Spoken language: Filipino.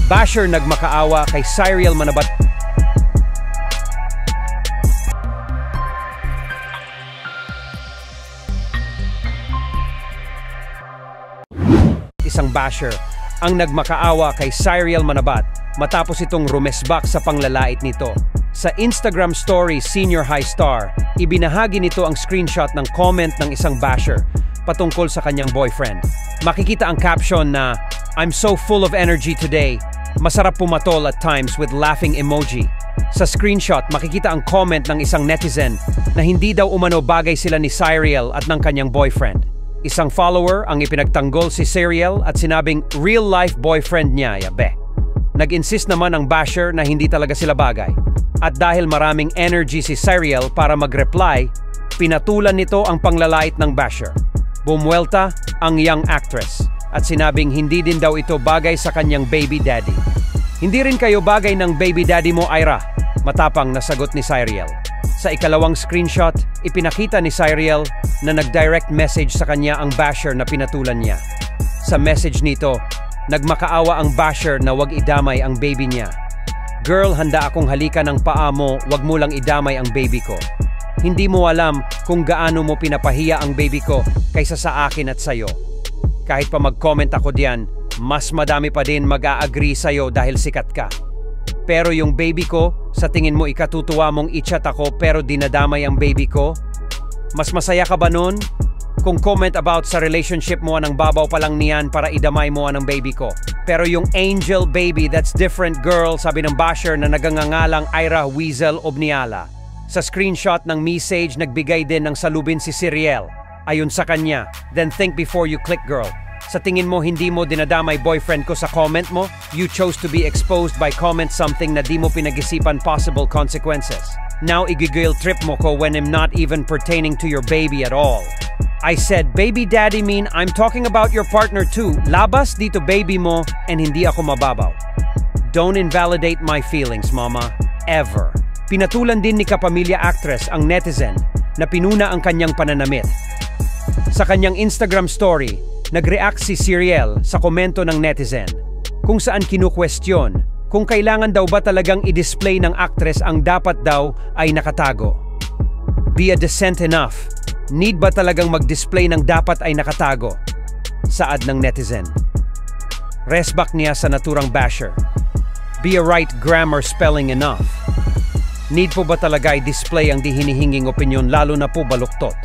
Basher nagmakaawa kay Cyril Manabat. Isang basher ang nagmakaawa kay Cyril Manabat matapos itong rumesbak sa panglalait nito. Sa Instagram story Senior High Star, ibinahagi nito ang screenshot ng comment ng isang basher patungkol sa kanyang boyfriend. Makikita ang caption na, "I'm so full of energy today. Masarap pumatol at times with laughing emoji." Sa screenshot, makikita ang comment ng isang netizen na hindi daw umano bagay sila ni Cyril at ng kanyang boyfriend. Isang follower ang ipinagtanggol si Cyril at sinabing real-life boyfriend niya, yabe. Nag-insist naman ang basher na hindi talaga sila bagay. At dahil maraming energy si Cyril para mag-reply, pinatulan nito ang panglalait ng basher. Bumuelta ang young actress at sinabing hindi din daw ito bagay sa kanyang baby daddy. "Hindi rin kayo bagay ng baby daddy mo, Ira," matapang na sagot ni Cyril. Sa ikalawang screenshot, ipinakita ni Cyril na nag-direct message sa kanya ang basher na pinatulan niya. Sa message nito, nagmakaawa ang basher na wag idamay ang baby niya. "Girl, handa akong halikan ng paa mo, wag mo lang idamay ang baby ko. Hindi mo alam kung gaano mo pinapahiya ang baby ko kaysa sa akin at sayo. Kahit pa mag-comment ako diyan, mas madami pa din mag-a-agree sa'yo dahil sikat ka. Pero yung baby ko, sa tingin mo ikatutuwa mong i-chat ako pero dinadamay ang baby ko? Mas masaya ka ba nun? Kung comment about sa relationship mo anang babaw pa lang niyan para idamay mo anang baby ko. Pero yung angel baby, that's different, girl," sabi ng basher na nagangangalang Ira Weasel Obniala. Sa screenshot ng message, nagbigay din ng salubin si Cyril. Ayon sa kanya, "Then think before you click, girl. Sa tingin mo hindi mo dinadamay boyfriend ko sa comment mo? You chose to be exposed by comment something na di mo pinag-isipan possible consequences. Now igigil trip mo ko when I'm not even pertaining to your baby at all. I said baby daddy mean I'm talking about your partner too. Labas dito baby mo and hindi ako mababaw. Don't invalidate my feelings, mama. Ever." Pinatulan din ni kapamilya actress ang netizen na pinuna ang kanyang pananamit. Sa kanyang Instagram story, nag-react si Cyril sa komento ng netizen kung saan kinukwestiyon kung kailangan daw ba talagang i-display ng actress ang dapat daw ay nakatago. "Be a decent enough. Need ba talagang mag-display ng dapat ay nakatago?" Saad ng netizen. Resback niya sa naturang basher. "Be a right grammar spelling enough. Need po ba talaga i-display ang di hinihinging opinyon lalo na po baluktot?